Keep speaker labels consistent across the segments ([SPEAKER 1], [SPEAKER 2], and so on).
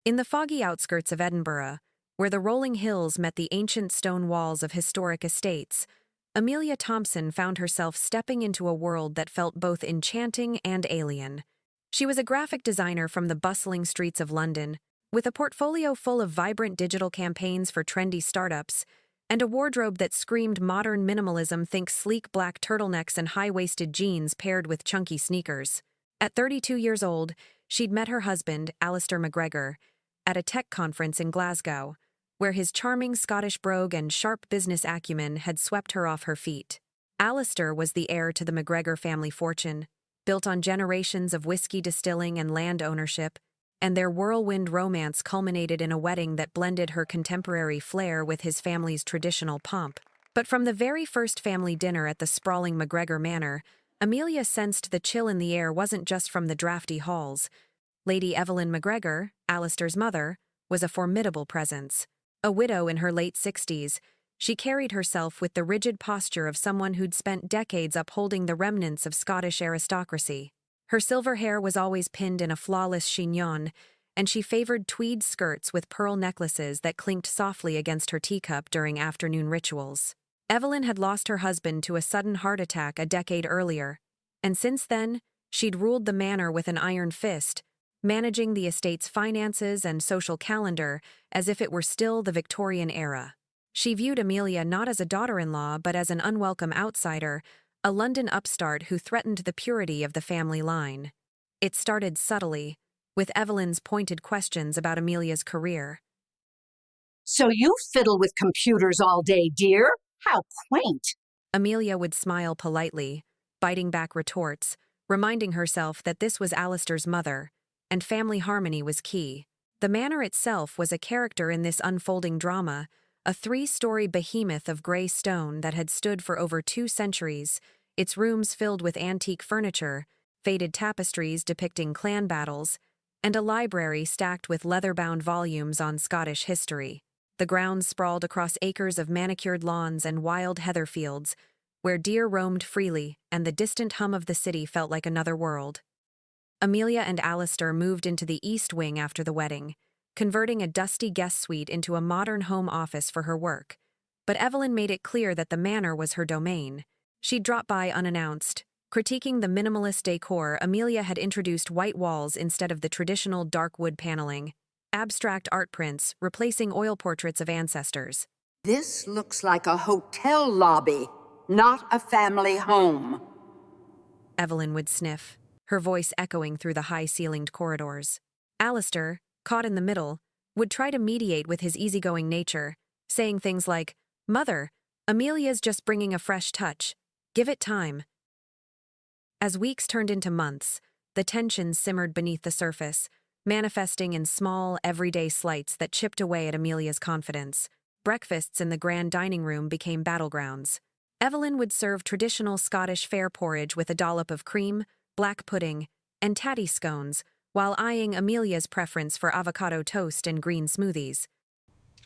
[SPEAKER 1] In the foggy outskirts of Edinburgh, where the rolling hills met the ancient stone walls of historic estates, Amelia Thompson found herself stepping into a world that felt both enchanting and alien. She was a graphic designer from the bustling streets of London, with a portfolio full of vibrant digital campaigns for trendy startups, and a wardrobe that screamed modern minimalism. Think sleek black turtlenecks and high-waisted jeans paired with chunky sneakers. At 32 years old, she'd met her husband, Alistair McGregor, at a tech conference in Glasgow, where his charming Scottish brogue and sharp business acumen had swept her off her feet. Alistair was the heir to the McGregor family fortune, built on generations of whiskey distilling and land ownership, and their whirlwind romance culminated in a wedding that blended her contemporary flair with his family's traditional pomp. But from the very first family dinner at the sprawling McGregor Manor, Amelia sensed the chill in the air wasn't just from the drafty halls. Lady Evelyn McGregor, Alistair's mother, was a formidable presence. A widow in her late 60s, she carried herself with the rigid posture of someone who'd spent decades upholding the remnants of Scottish aristocracy. Her silver hair was always pinned in a flawless chignon, and she favored tweed skirts with pearl necklaces that clinked softly against her teacup during afternoon rituals. Evelyn had lost her husband to a sudden heart attack a decade earlier, and since then, she'd ruled the manor with an iron fist, managing the estate's finances and social calendar as if it were still the Victorian era. She viewed Amelia not as a daughter-in-law but as an unwelcome outsider, a London upstart who threatened the purity of the family line. It started subtly, with Evelyn's pointed questions about Amelia's career.
[SPEAKER 2] "So you fiddle with computers all day, dear? How quaint."
[SPEAKER 1] Amelia would smile politely, biting back retorts, reminding herself that this was Alistair's mother, and family harmony was key. The manor itself was a character in this unfolding drama, a 3-story behemoth of grey stone that had stood for over 2 centuries, its rooms filled with antique furniture, faded tapestries depicting clan battles, and a library stacked with leather-bound volumes on Scottish history. The grounds sprawled across acres of manicured lawns and wild heather fields, where deer roamed freely and the distant hum of the city felt like another world. Amelia and Alistair moved into the East Wing after the wedding, converting a dusty guest suite into a modern home office for her work. But Evelyn made it clear that the manor was her domain. She'd drop by unannounced. Critiquing the minimalist decor, Amelia had introduced white walls instead of the traditional dark wood paneling, abstract art prints replacing oil portraits of ancestors.
[SPEAKER 2] "This looks like a hotel lobby, not a family home."
[SPEAKER 1] Evelyn would sniff, her voice echoing through the high-ceilinged corridors. Alistair, caught in the middle, would try to mediate with his easygoing nature, saying things like, "Mother, Amelia's just bringing a fresh touch. Give it time." As weeks turned into months, the tension simmered beneath the surface, manifesting in small, everyday slights that chipped away at Amelia's confidence. Breakfasts in the grand dining room became battlegrounds. Evelyn would serve traditional Scottish fare porridge with a dollop of cream, black pudding, and tatty scones, while eyeing Amelia's preference for avocado toast and green smoothies.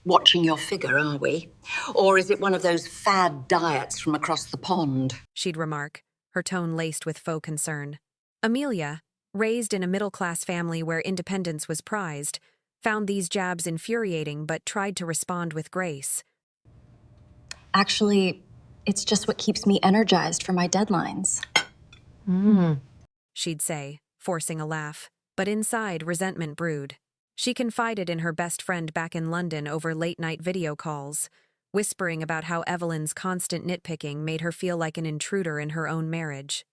[SPEAKER 2] "Watching your figure, are we? Or is it one of those fad diets from across the pond?"
[SPEAKER 1] She'd remark, her tone laced with faux concern. Amelia, raised in a middle-class family where independence was prized, found these jabs infuriating but tried to respond with grace.
[SPEAKER 3] "Actually, it's just what keeps me energized for my deadlines."
[SPEAKER 1] She'd say, forcing a laugh, but inside resentment brewed. She confided in her best friend back in London over late-night video calls, whispering about how Evelyn's constant nitpicking made her feel like an intruder in her own marriage.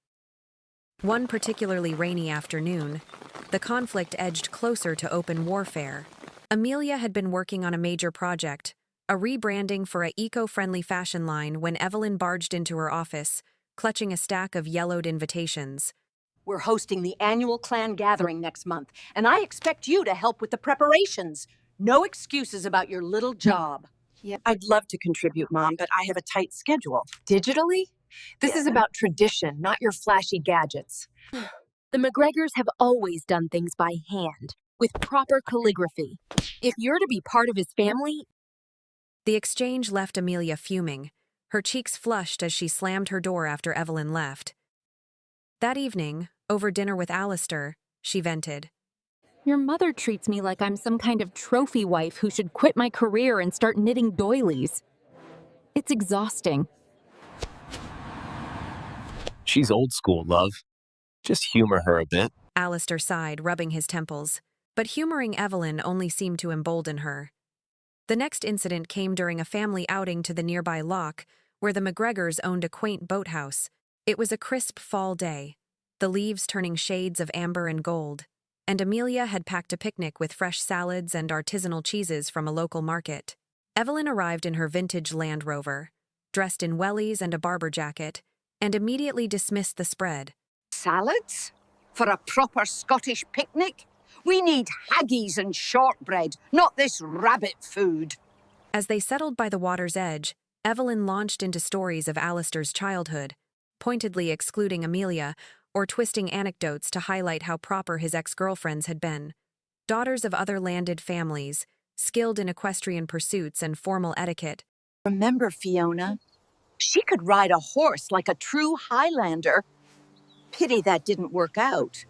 [SPEAKER 1] One particularly rainy afternoon, the conflict edged closer to open warfare. Amelia had been working on a major project, a rebranding for a eco-friendly fashion line, when Evelyn barged into her office, clutching a stack of yellowed invitations.
[SPEAKER 2] "We're hosting the annual clan gathering next month, and I expect you to help with the preparations. No excuses about your little job."
[SPEAKER 4] Yeah, I'd love to contribute, Mom, but I have a tight schedule. Digitally? This is about tradition, not your flashy gadgets. The McGregors have always done things by hand, with proper calligraphy. If you're to be part of his family...
[SPEAKER 1] The exchange left Amelia fuming, her cheeks flushed as she slammed her door after Evelyn left. That evening, over dinner with Alistair, she vented.
[SPEAKER 3] Your mother treats me like I'm some kind of trophy wife who should quit my career and start knitting doilies. It's exhausting.
[SPEAKER 5] She's old school, love. Just humor her a bit.
[SPEAKER 1] Alistair sighed, rubbing his temples. But humoring Evelyn only seemed to embolden her. The next incident came during a family outing to the nearby loch, where the McGregors owned a quaint boathouse. It was a crisp fall day, the leaves turning shades of amber and gold, and Amelia had packed a picnic with fresh salads and artisanal cheeses from a local market. Evelyn arrived in her vintage Land Rover, dressed in wellies and a barber jacket, and immediately dismissed the spread.
[SPEAKER 2] Salads? For a proper Scottish picnic? We need haggis and shortbread, not this rabbit food.
[SPEAKER 1] As they settled by the water's edge, Evelyn launched into stories of Alistair's childhood, pointedly excluding Amelia, or twisting anecdotes to highlight how proper his ex-girlfriends had been. Daughters of other landed families, skilled in equestrian pursuits and formal etiquette.
[SPEAKER 2] Remember Fiona? She could ride a horse like a true Highlander. Pity that didn't work out.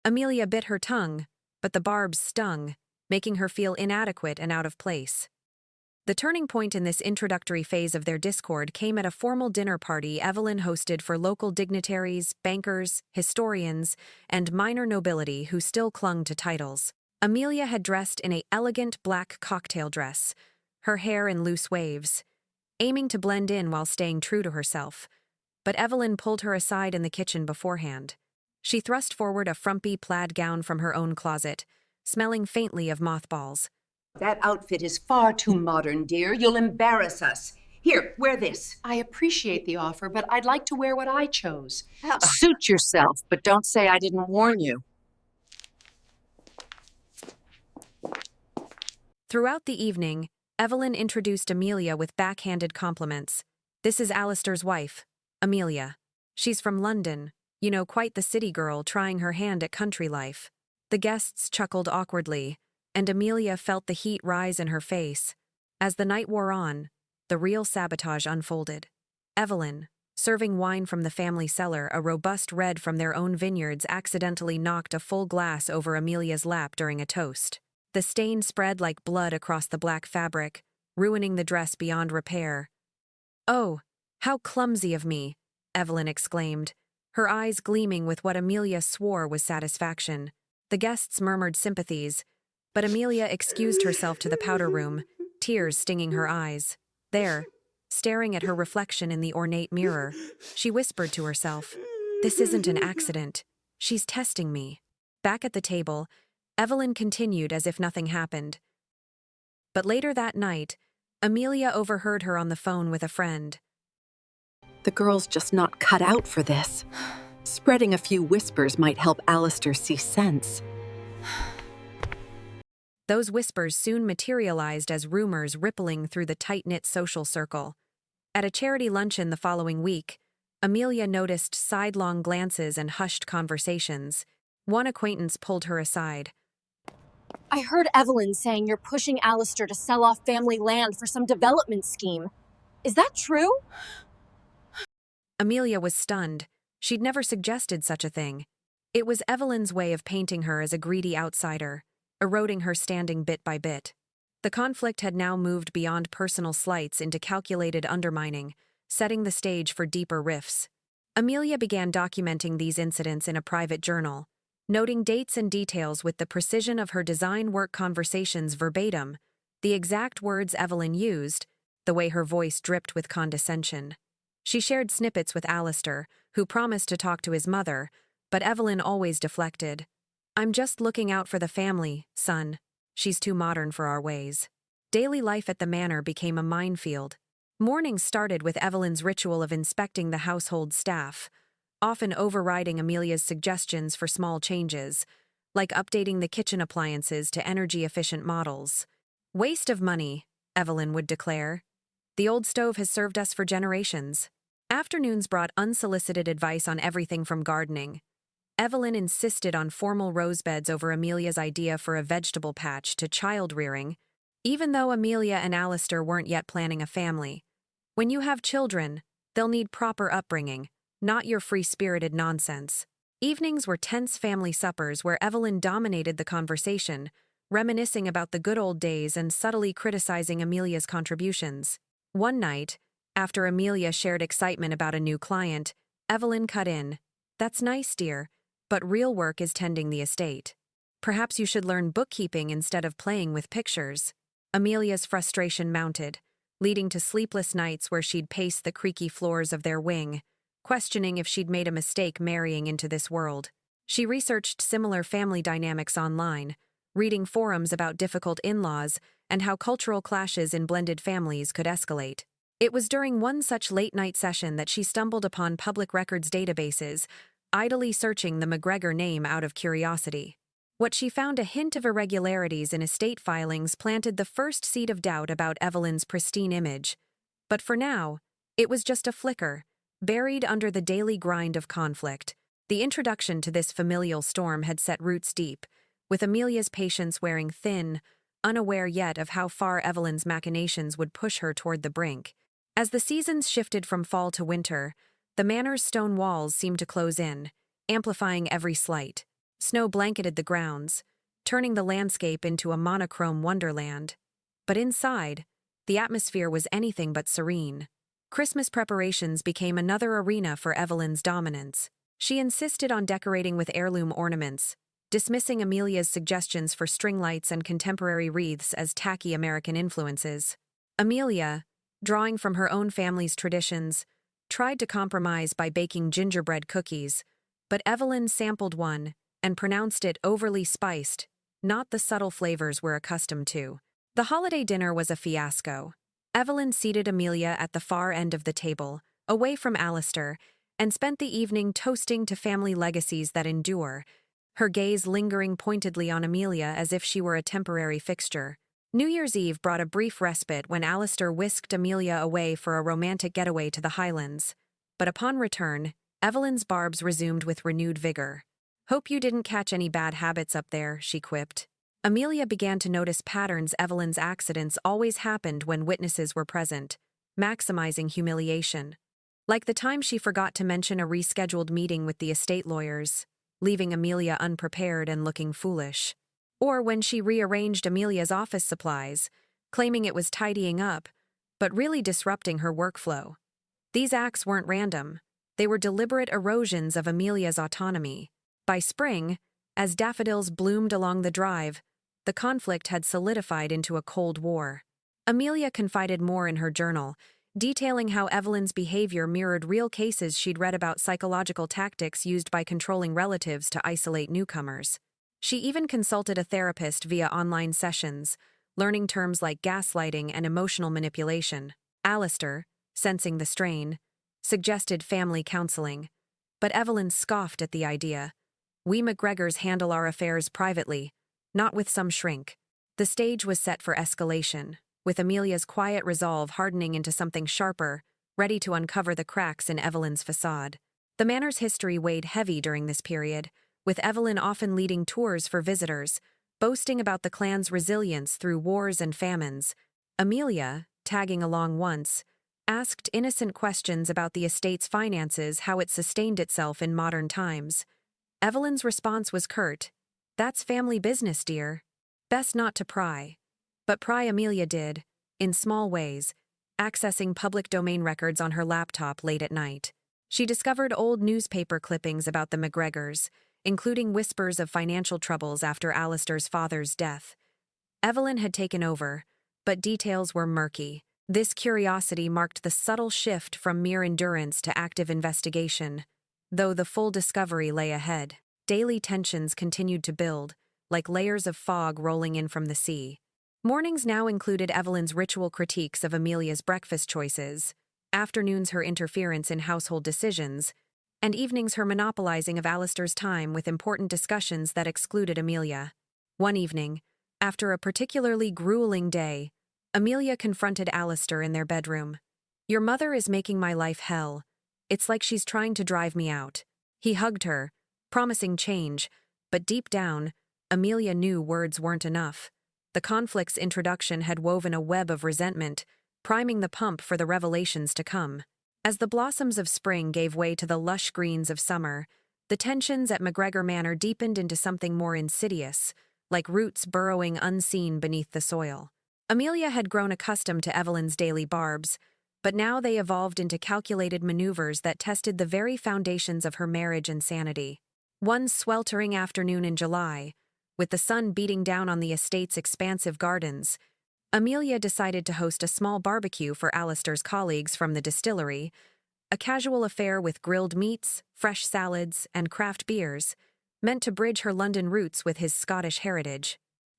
[SPEAKER 1] Amelia bit her tongue, but the barbs stung, making her feel inadequate and out of place. The turning point in this introductory phase of their discord came at a formal dinner party Evelyn hosted for local dignitaries, bankers, historians, and minor nobility who still clung to titles. Amelia had dressed in an elegant black cocktail dress, her hair in loose waves, aiming to blend in while staying true to herself. But Evelyn pulled her aside in the kitchen beforehand. She thrust forward a frumpy plaid gown from her own closet, smelling faintly of mothballs.
[SPEAKER 2] That outfit is far too modern, dear. You'll embarrass us. Here, wear this.
[SPEAKER 6] I appreciate the offer, but I'd like to wear what I chose.
[SPEAKER 2] Suit yourself, but don't say I didn't warn you.
[SPEAKER 1] Throughout the evening, Evelyn introduced Amelia with backhanded compliments. This is Alistair's wife, Amelia. She's from London, quite the city girl trying her hand at country life. The guests chuckled awkwardly, and Amelia felt the heat rise in her face. As the night wore on, the real sabotage unfolded. Evelyn, serving wine from the family cellar, a robust red from their own vineyards, accidentally knocked a full glass over Amelia's lap during a toast. The stain spread like blood across the black fabric, ruining the dress beyond repair. "Oh, how clumsy of me," Evelyn exclaimed, her eyes gleaming with what Amelia swore was satisfaction. The guests murmured sympathies, but Amelia excused herself to the powder room, tears stinging her eyes. There, staring at her reflection in the ornate mirror, she whispered to herself, "This isn't an accident. She's testing me." Back at the table, Evelyn continued as if nothing happened. But later that night, Amelia overheard her on the phone with a friend.
[SPEAKER 7] The girl's just not cut out for this. Spreading a few whispers might help Alistair see sense.
[SPEAKER 1] Those whispers soon materialized as rumors rippling through the tight-knit social circle. At a charity luncheon the following week, Amelia noticed sidelong glances and hushed conversations. One acquaintance pulled her aside.
[SPEAKER 3] I heard Evelyn saying you're pushing Alistair to sell off family land for some development scheme. Is that true?
[SPEAKER 1] Amelia was stunned. She'd never suggested such a thing. It was Evelyn's way of painting her as a greedy outsider, eroding her standing bit by bit. The conflict had now moved beyond personal slights into calculated undermining, setting the stage for deeper rifts. Amelia began documenting these incidents in a private journal, noting dates and details with the precision of her design work conversations verbatim, the exact words Evelyn used, the way her voice dripped with condescension. She shared snippets with Alistair, who promised to talk to his mother, but Evelyn always deflected. "I'm just looking out for the family, son. She's too modern for our ways." Daily life at the manor became a minefield. Mornings started with Evelyn's ritual of inspecting the household staff, often overriding Amelia's suggestions for small changes, like updating the kitchen appliances to energy-efficient models. "Waste of money," Evelyn would declare. "The old stove has served us for generations." Afternoons brought unsolicited advice on everything from gardening. Evelyn insisted on formal rose beds over Amelia's idea for a vegetable patch to child rearing, even though Amelia and Alistair weren't yet planning a family. When you have children, they'll need proper upbringing, not your free-spirited nonsense. Evenings were tense family suppers where Evelyn dominated the conversation, reminiscing about the good old days and subtly criticizing Amelia's contributions. One night, after Amelia shared excitement about a new client, Evelyn cut in. "That's nice, dear, but real work is tending the estate. Perhaps you should learn bookkeeping instead of playing with pictures." Amelia's frustration mounted, leading to sleepless nights where she'd pace the creaky floors of their wing, questioning if she'd made a mistake marrying into this world. She researched similar family dynamics online, reading forums about difficult in-laws and how cultural clashes in blended families could escalate. It was during one such late-night session that she stumbled upon public records databases, idly searching the McGregor name out of curiosity. What she found a hint of irregularities in estate filings planted the first seed of doubt about Evelyn's pristine image. But for now, it was just a flicker, buried under the daily grind of conflict. The introduction to this familial storm had set roots deep, with Amelia's patience wearing thin, unaware yet of how far Evelyn's machinations would push her toward the brink. As the seasons shifted from fall to winter, the Manor's stone walls seemed to close in, amplifying every slight. Snow blanketed the grounds, turning the landscape into a monochrome wonderland. But inside, the atmosphere was anything but serene. Christmas preparations became another arena for Evelyn's dominance. She insisted on decorating with heirloom ornaments, dismissing Amelia's suggestions for string lights and contemporary wreaths as tacky American influences. Amelia, drawing from her own family's traditions, tried to compromise by baking gingerbread cookies, but Evelyn sampled one and pronounced it overly spiced, not the subtle flavors we're accustomed to. The holiday dinner was a fiasco. Evelyn seated Amelia at the far end of the table, away from Alistair, and spent the evening toasting to family legacies that endure, her gaze lingering pointedly on Amelia as if she were a temporary fixture. New Year's Eve brought a brief respite when Alistair whisked Amelia away for a romantic getaway to the Highlands. But upon return, Evelyn's barbs resumed with renewed vigor. "Hope you didn't catch any bad habits up there," she quipped. Amelia began to notice patterns. Evelyn's accidents always happened when witnesses were present, maximizing humiliation. Like the time she forgot to mention a rescheduled meeting with the estate lawyers, leaving Amelia unprepared and looking foolish. Or when she rearranged Amelia's office supplies, claiming it was tidying up, but really disrupting her workflow. These acts weren't random. They were deliberate erosions of Amelia's autonomy. By spring, as daffodils bloomed along the drive, the conflict had solidified into a cold war. Amelia confided more in her journal, detailing how Evelyn's behavior mirrored real cases she'd read about psychological tactics used by controlling relatives to isolate newcomers. She even consulted a therapist via online sessions, learning terms like gaslighting and emotional manipulation. Alistair, sensing the strain, suggested family counseling, but Evelyn scoffed at the idea. "We McGregors handle our affairs privately, not with some shrink." The stage was set for escalation, with Amelia's quiet resolve hardening into something sharper, ready to uncover the cracks in Evelyn's facade. The Manor's history weighed heavy during this period, with Evelyn often leading tours for visitors, boasting about the clan's resilience through wars and famines. Amelia, tagging along once, asked innocent questions about the estate's finances, how it sustained itself in modern times. Evelyn's response was curt. "That's family business, dear. Best not to pry." But pry Amelia did, in small ways, accessing public domain records on her laptop late at night. She discovered old newspaper clippings about the McGregors, including whispers of financial troubles after Alistair's father's death. Evelyn had taken over, but details were murky. This curiosity marked the subtle shift from mere endurance to active investigation, though the full discovery lay ahead. Daily tensions continued to build, like layers of fog rolling in from the sea. Mornings now included Evelyn's ritual critiques of Amelia's breakfast choices, afternoons her interference in household decisions, and evenings her monopolizing of Alistair's time with important discussions that excluded Amelia. One evening, after a particularly grueling day, Amelia confronted Alistair in their bedroom. "Your mother is making my life hell. It's like she's trying to drive me out." He hugged her, promising change, but deep down, Amelia knew words weren't enough. The conflict's introduction had woven a web of resentment, priming the pump for the revelations to come. As the blossoms of spring gave way to the lush greens of summer, The tensions at McGregor Manor deepened into something more insidious, like roots burrowing unseen beneath the soil. Amelia had grown accustomed to Evelyn's daily barbs, but now they evolved into calculated maneuvers that tested the very foundations of her marriage and sanity. One sweltering afternoon in July, with the sun beating down on the estate's expansive gardens, Amelia decided to host a small barbecue for Alistair's colleagues from the distillery, a casual affair with grilled meats, fresh salads, and craft beers, meant to bridge her London roots with his Scottish heritage.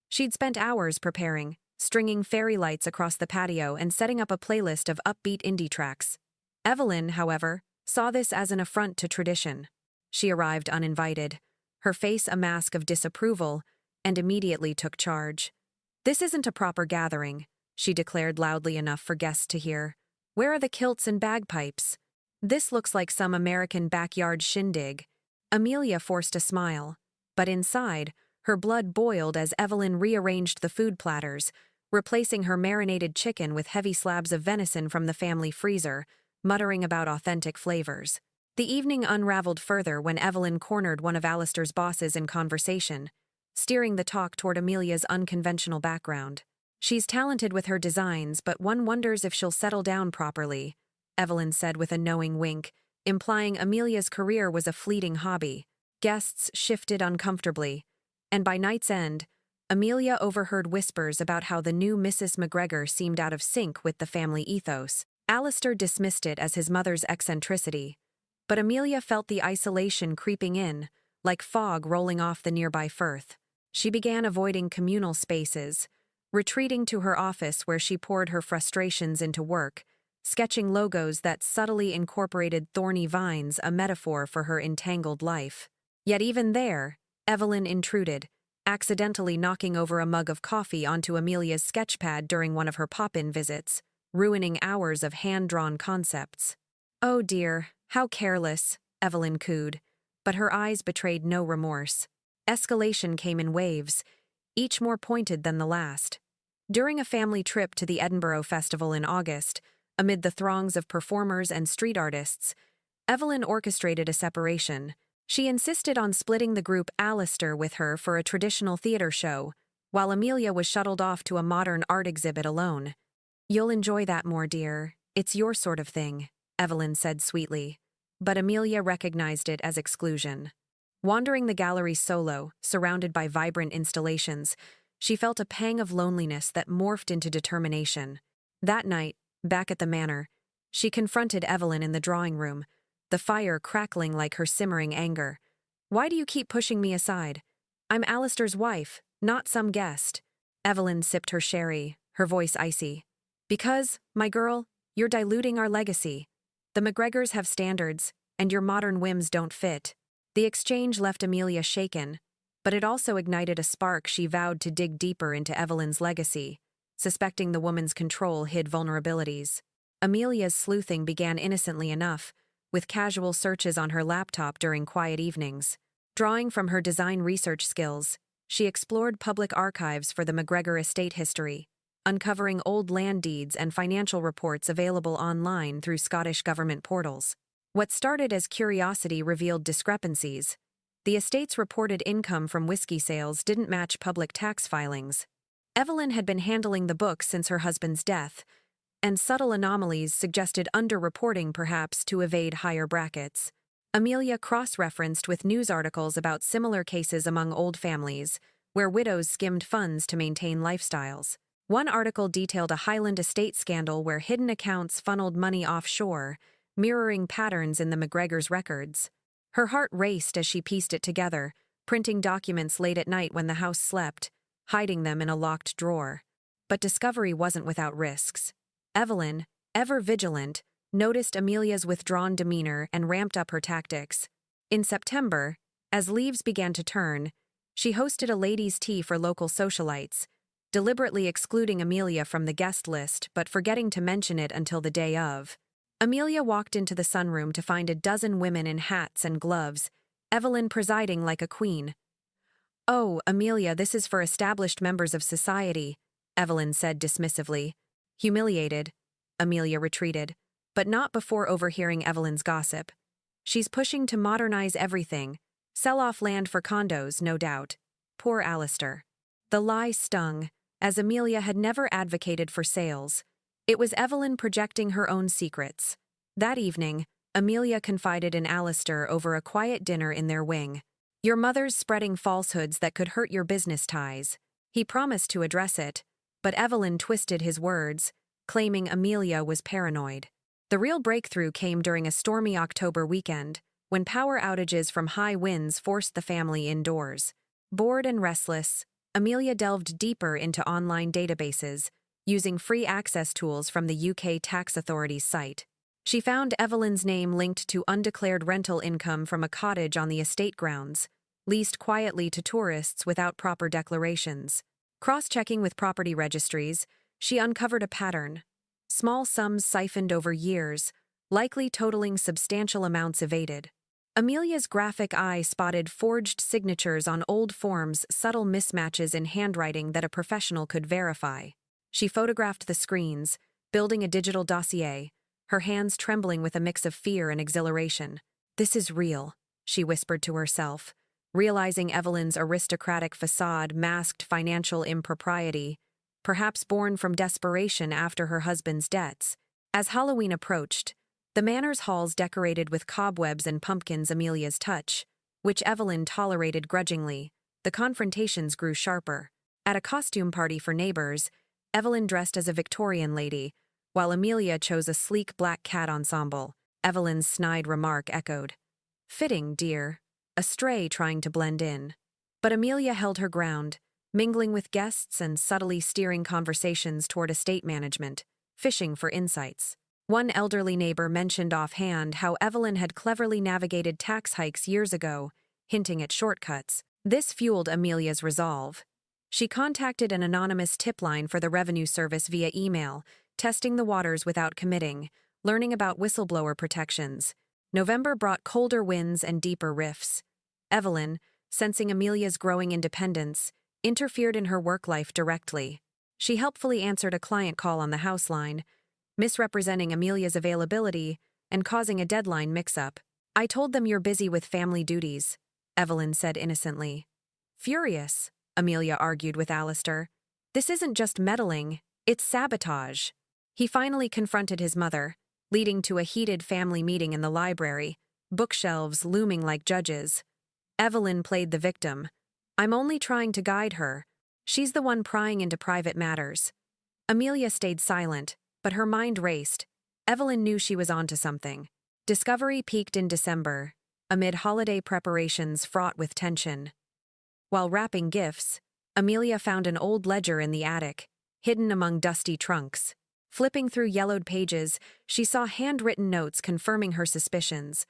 [SPEAKER 1] She'd spent hours preparing, stringing fairy lights across the patio and setting up a playlist of upbeat indie tracks. Evelyn, however, saw this as an affront to tradition. She arrived uninvited, her face a mask of disapproval, and immediately took charge. "This isn't a proper gathering," she declared loudly enough for guests to hear. "Where are the kilts and bagpipes? This looks like some American backyard shindig." Amelia forced a smile, but inside, her blood boiled as Evelyn rearranged the food platters, replacing her marinated chicken with heavy slabs of venison from the family freezer, muttering about authentic flavors. The evening unraveled further when Evelyn cornered one of Alistair's bosses in conversation, steering the talk toward Amelia's unconventional background. "She's talented with her designs, but one wonders if she'll settle down properly," Evelyn said with a knowing wink, implying Amelia's career was a fleeting hobby. Guests shifted uncomfortably, and by night's end, Amelia overheard whispers about how the new Mrs. McGregor seemed out of sync with the family ethos. Alistair dismissed it as his mother's eccentricity, but Amelia felt the isolation creeping in, like fog rolling off the nearby firth. She began avoiding communal spaces, retreating to her office where she poured her frustrations into work, sketching logos that subtly incorporated thorny vines, a metaphor for her entangled life. Yet even there, Evelyn intruded, accidentally knocking over a mug of coffee onto Amelia's sketchpad during one of her pop-in visits, ruining hours of hand-drawn concepts. "Oh dear, how careless," Evelyn cooed, but her eyes betrayed no remorse. Escalation came in waves, each more pointed than the last. During a family trip to the Edinburgh Festival in August, amid the throngs of performers and street artists, Evelyn orchestrated a separation. She insisted on splitting the group Alistair with her for a traditional theater show, while Amelia was shuttled off to a modern art exhibit alone. "You'll enjoy that more, dear. It's your sort of thing," Evelyn said sweetly, but Amelia recognized it as exclusion. Wandering the gallery solo, surrounded by vibrant installations, she felt a pang of loneliness that morphed into determination. That night, back at the Manor, she confronted Evelyn in the drawing room, the fire crackling like her simmering anger. "Why do you keep pushing me aside? I'm Alistair's wife, not some guest." Evelyn sipped her sherry, her voice icy. "Because, my girl, you're diluting our legacy. The McGregors have standards, and your modern whims don't fit." The exchange left Amelia shaken, but it also ignited a spark she vowed to dig deeper into Evelyn's legacy, suspecting the woman's control hid vulnerabilities. Amelia's sleuthing began innocently enough, with casual searches on her laptop during quiet evenings. Drawing from her design research skills, she explored public archives for the McGregor estate history, uncovering old land deeds and financial reports available online through Scottish government portals. What started as curiosity revealed discrepancies. The estate's reported income from whiskey sales didn't match public tax filings. Evelyn had been handling the books since her husband's death, and subtle anomalies suggested underreporting perhaps to evade higher brackets. Amelia cross-referenced with news articles about similar cases among old families, where widows skimmed funds to maintain lifestyles. One article detailed a Highland estate scandal where hidden accounts funneled money offshore, mirroring patterns in the McGregors' records. Her heart raced as she pieced it together, printing documents late at night when the house slept, hiding them in a locked drawer. But discovery wasn't without risks. Evelyn, ever vigilant, noticed Amelia's withdrawn demeanor and ramped up her tactics. In September, as leaves began to turn, she hosted a ladies' tea for local socialites, deliberately excluding Amelia from the guest list but forgetting to mention it until the day of. Amelia walked into the sunroom to find a dozen women in hats and gloves, Evelyn presiding like a queen. "Oh, Amelia, this is for established members of society," Evelyn said dismissively. Humiliated, Amelia retreated, but not before overhearing Evelyn's gossip. She's pushing to modernize everything. Sell off land for condos, no doubt. Poor Alistair. The lie stung, as Amelia had never advocated for sales. It was Evelyn projecting her own secrets. That evening, Amelia confided in Alistair over a quiet dinner in their wing. Your mother's spreading falsehoods that could hurt your business ties. He promised to address it, but Evelyn twisted his words, claiming Amelia was paranoid. The real breakthrough came during a stormy October weekend, when power outages from high winds forced the family indoors. Bored and restless, Amelia delved deeper into online databases, using free access tools from the UK Tax Authority's site. She found Evelyn's name linked to undeclared rental income from a cottage on the estate grounds, leased quietly to tourists without proper declarations. Cross-checking with property registries, she uncovered a pattern. Small sums siphoned over years, likely totaling substantial amounts evaded. Amelia's graphic eye spotted forged signatures on old forms, subtle mismatches in handwriting that a professional could verify. She photographed the screens, building a digital dossier, her hands trembling with a mix of fear and exhilaration. This is real, she whispered to herself, realizing Evelyn's aristocratic facade masked financial impropriety, perhaps born from desperation after her husband's debts. As Halloween approached, the Manor's halls decorated with cobwebs and pumpkins Amelia's touch, which Evelyn tolerated grudgingly, the confrontations grew sharper. At a costume party for neighbors, Evelyn dressed as a Victorian lady, while Amelia chose a sleek black cat ensemble. Evelyn's snide remark echoed. Fitting, dear. A stray trying to blend in. But Amelia held her ground, mingling with guests and subtly steering conversations toward estate management, fishing for insights. One elderly neighbor mentioned offhand how Evelyn had cleverly navigated tax hikes years ago, hinting at shortcuts. This fueled Amelia's resolve. She contacted an anonymous tip line for the Revenue Service via email, testing the waters without committing, learning about whistleblower protections. November brought colder winds and deeper rifts. Evelyn, sensing Amelia's growing independence, interfered in her work life directly. She helpfully answered a client call on the house line, misrepresenting Amelia's availability and causing a deadline mix-up. I told them you're busy with family duties, Evelyn said innocently. Furious, Amelia argued with Alistair. This isn't just meddling, it's sabotage. He finally confronted his mother, leading to a heated family meeting in the library, bookshelves looming like judges. Evelyn played the victim. I'm only trying to guide her. She's the one prying into private matters. Amelia stayed silent, but her mind raced. Evelyn knew she was onto something. Discovery peaked in December, amid holiday preparations fraught with tension. While wrapping gifts, Amelia found an old ledger in the attic, hidden among dusty trunks. Flipping through yellowed pages, she saw handwritten notes confirming her suspicions.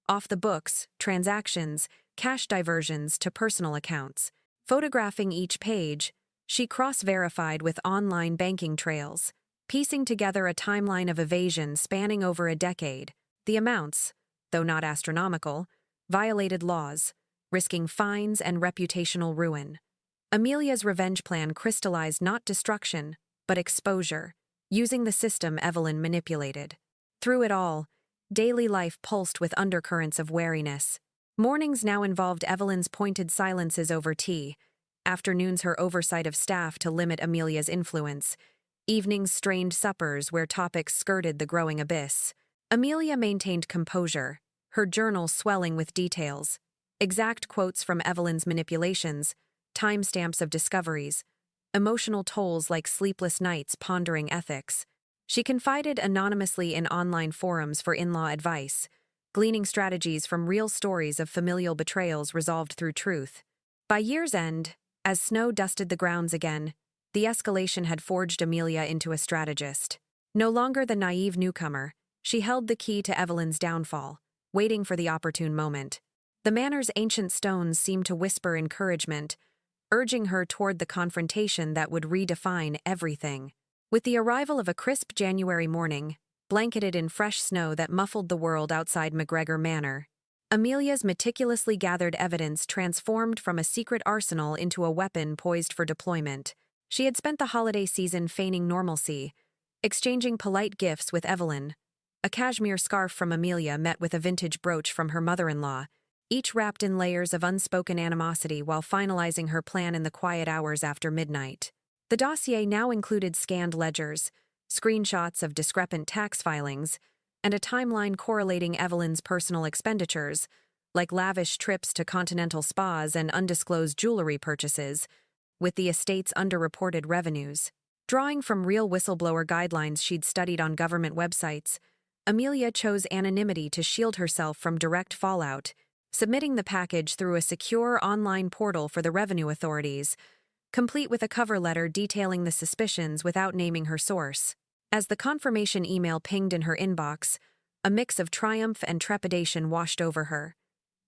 [SPEAKER 1] Off the books, transactions, cash diversions to personal accounts. Photographing each page, she cross-verified with online banking trails, piecing together a timeline of evasion spanning over a decade. The amounts, though not astronomical, violated laws, risking fines and reputational ruin. Amelia's revenge plan crystallized not destruction, but exposure, using the system Evelyn manipulated. Through it all, daily life pulsed with undercurrents of wariness. Mornings now involved Evelyn's pointed silences over tea, afternoons her oversight of staff to limit Amelia's influence, evenings strained suppers where topics skirted the growing abyss. Amelia maintained composure, her journal swelling with details, exact quotes from Evelyn's manipulations, timestamps of discoveries, emotional tolls like sleepless nights pondering ethics. She confided anonymously in online forums for in-law advice, gleaning strategies from real stories of familial betrayals resolved through truth. By year's end, as snow dusted the grounds again, the escalation had forged Amelia into a strategist. No longer the naive newcomer, she held the key to Evelyn's downfall, waiting for the opportune moment. The Manor's ancient stones seemed to whisper encouragement, urging her toward the confrontation that would redefine everything. With the arrival of a crisp January morning, blanketed in fresh snow that muffled the world outside McGregor Manor, Amelia's meticulously gathered evidence transformed from a secret arsenal into a weapon poised for deployment. She had spent the holiday season feigning normalcy, exchanging polite gifts with Evelyn, A cashmere scarf from Amelia met with a vintage brooch from her mother-in-law, each wrapped in layers of unspoken animosity while finalizing her plan in the quiet hours after midnight. The dossier now included scanned ledgers, screenshots of discrepant tax filings, and a timeline correlating Evelyn's personal expenditures, like lavish trips to continental spas and undisclosed jewelry purchases, with the estate's underreported revenues. Drawing from real whistleblower guidelines she'd studied on government websites, Amelia chose anonymity to shield herself from direct fallout, submitting the package through a secure online portal for the revenue authorities, complete with a cover letter detailing the suspicions without naming her source. As the confirmation email pinged in her inbox, a mix of triumph and trepidation washed over her.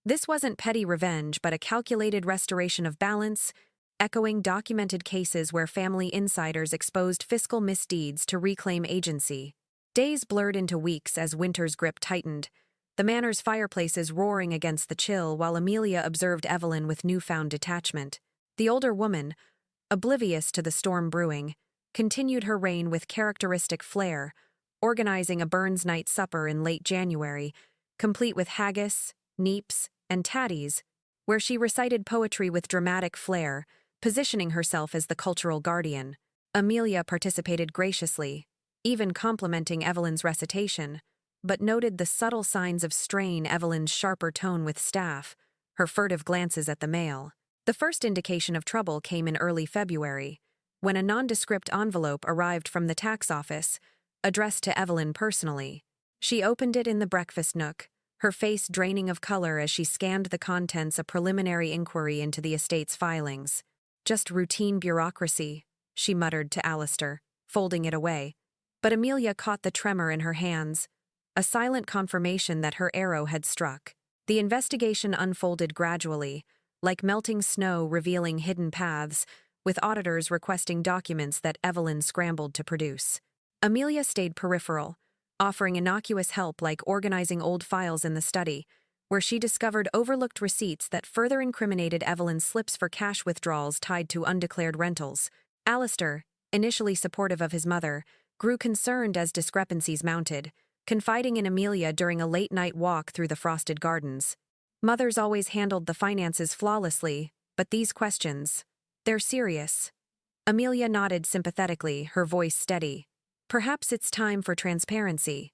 [SPEAKER 1] This wasn't petty revenge, but a calculated restoration of balance, echoing documented cases where family insiders exposed fiscal misdeeds to reclaim agency. Days blurred into weeks as winter's grip tightened, the Manor's fireplaces roaring against the chill while Amelia observed Evelyn with newfound detachment. The older woman, oblivious to the storm brewing, continued her reign with characteristic flair, organizing a Burns night supper in late January, complete with haggis, neeps, and tatties, where she recited poetry with dramatic flair, positioning herself as the cultural guardian. Amelia participated graciously, even complimenting Evelyn's recitation, but noted the subtle signs of strain Evelyn's sharper tone with staff, her furtive glances at the mail. The first indication of trouble came in early February, when a nondescript envelope arrived from the tax office, addressed to Evelyn personally. She opened it in the breakfast nook, her face draining of color as she scanned the contents, a preliminary inquiry into the estate's filings. "Just routine bureaucracy," she muttered to Alistair, folding it away. But Amelia caught the tremor in her hands, a silent confirmation that her arrow had struck. The investigation unfolded gradually, like melting snow revealing hidden paths, with auditors requesting documents that Evelyn scrambled to produce. Amelia stayed peripheral, offering innocuous help like organizing old files in the study, where she discovered overlooked receipts that further incriminated Evelyn's slips for cash withdrawals tied to undeclared rentals. Alistair, initially supportive of his mother, grew concerned as discrepancies mounted, confiding in Amelia during a late-night walk through the frosted gardens. "Mother's always handled the finances flawlessly, but these questions, they're serious." Amelia nodded sympathetically, her voice steady. "Perhaps it's time for transparency.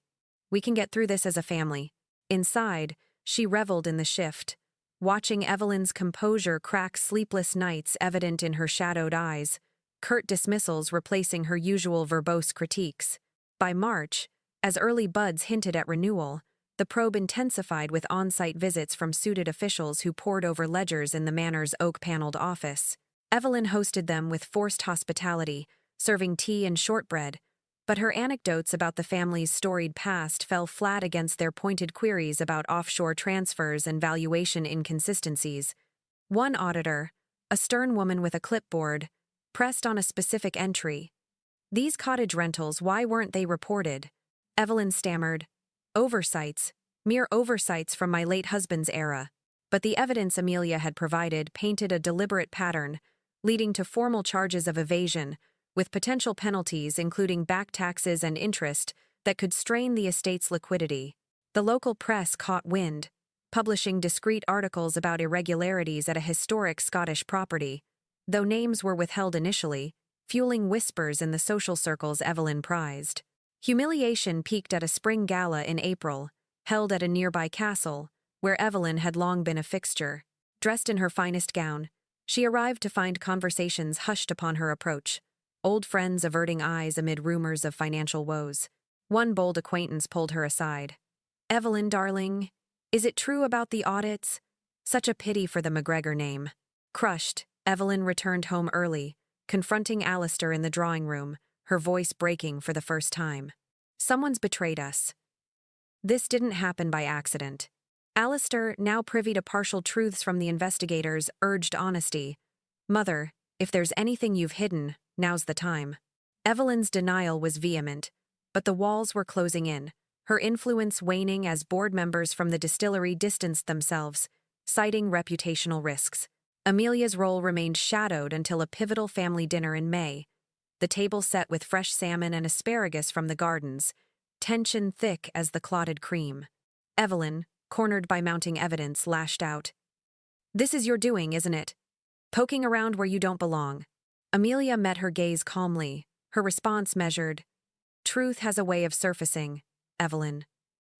[SPEAKER 1] We can get through this as a family." Inside, she reveled in the shift, watching Evelyn's composure crack sleepless nights evident in her shadowed eyes, curt dismissals replacing her usual verbose critiques. By March, as early buds hinted at renewal, the probe intensified with on-site visits from suited officials who pored over ledgers in the Manor's oak-paneled office. Evelyn hosted them with forced hospitality, serving tea and shortbread, but her anecdotes about the family's storied past fell flat against their pointed queries about offshore transfers and valuation inconsistencies. One auditor, a stern woman with a clipboard, pressed on a specific entry. "These cottage rentals, why weren't they reported?" Evelyn stammered, "Oversights, mere oversights from my late husband's era." But the evidence Amelia had provided painted a deliberate pattern, leading to formal charges of evasion, with potential penalties including back taxes and interest that could strain the estate's liquidity. The local press caught wind, publishing discreet articles about irregularities at a historic Scottish property, though names were withheld initially, fueling whispers in the social circles Evelyn prized. Humiliation peaked at a spring gala in April, held at a nearby castle, where Evelyn had long been a fixture. Dressed in her finest gown, she arrived to find conversations hushed upon her approach, old friends averting eyes amid rumors of financial woes. One bold acquaintance pulled her aside. "Evelyn, darling, is it true about the audits? Such a pity for the McGregor name." Crushed, Evelyn returned home early, confronting Alistair in the drawing room, her voice breaking for the first time. "Someone's betrayed us. This didn't happen by accident." Alistair, now privy to partial truths from the investigators, urged honesty. "Mother, if there's anything you've hidden, now's the time." Evelyn's denial was vehement, but the walls were closing in, her influence waning as board members from the distillery distanced themselves, citing reputational risks. Amelia's role remained shadowed until a pivotal family dinner in May, the table set with fresh salmon and asparagus from the gardens, tension thick as the clotted cream. Evelyn, cornered by mounting evidence, lashed out. "This is your doing, isn't it? Poking around where you don't belong." Amelia met her gaze calmly, her response measured. "Truth has a way of surfacing, Evelyn.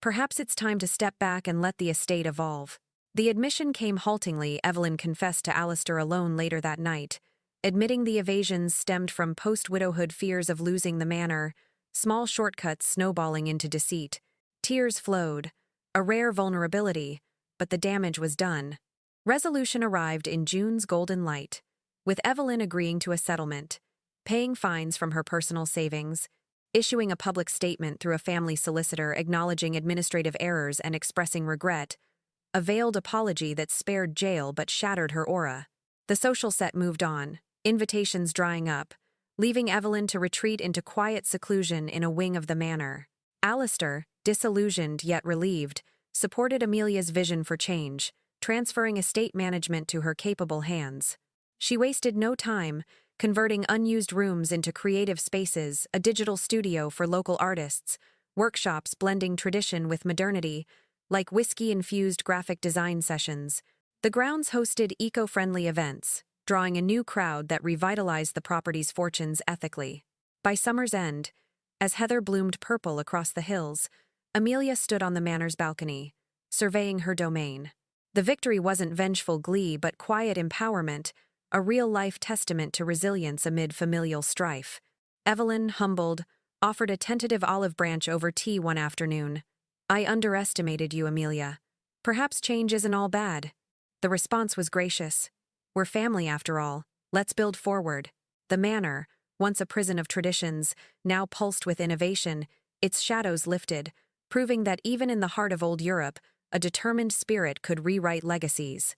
[SPEAKER 1] Perhaps it's time to step back and let the estate evolve." The admission came haltingly. Evelyn confessed to Alistair alone later that night, admitting the evasions stemmed from post-widowhood fears of losing the manor, small shortcuts snowballing into deceit. Tears flowed, a rare vulnerability, but the damage was done. Resolution arrived in June's golden light, with Evelyn agreeing to a settlement, paying fines from her personal savings, issuing a public statement through a family solicitor acknowledging administrative errors and expressing regret, a veiled apology that spared jail but shattered her aura. The social set moved on, invitations drying up, leaving Evelyn to retreat into quiet seclusion in a wing of the manor. Alistair, disillusioned yet relieved, supported Amelia's vision for change, transferring estate management to her capable hands. She wasted no time, converting unused rooms into creative spaces, a digital studio for local artists, workshops blending tradition with modernity, like whiskey-infused graphic design sessions. The grounds hosted eco-friendly events, drawing a new crowd that revitalized the property's fortunes ethically. By summer's end, as heather bloomed purple across the hills, Amelia stood on the manor's balcony, surveying her domain. The victory wasn't vengeful glee but quiet empowerment, a real-life testament to resilience amid familial strife. Evelyn, humbled, offered a tentative olive branch over tea one afternoon. "I underestimated you, Amelia. Perhaps change isn't all bad." The response was gracious. "We're family after all. Let's build forward." The manor, once a prison of traditions, now pulsed with innovation, its shadows lifted, proving that even in the heart of old Europe, a determined spirit could rewrite legacies.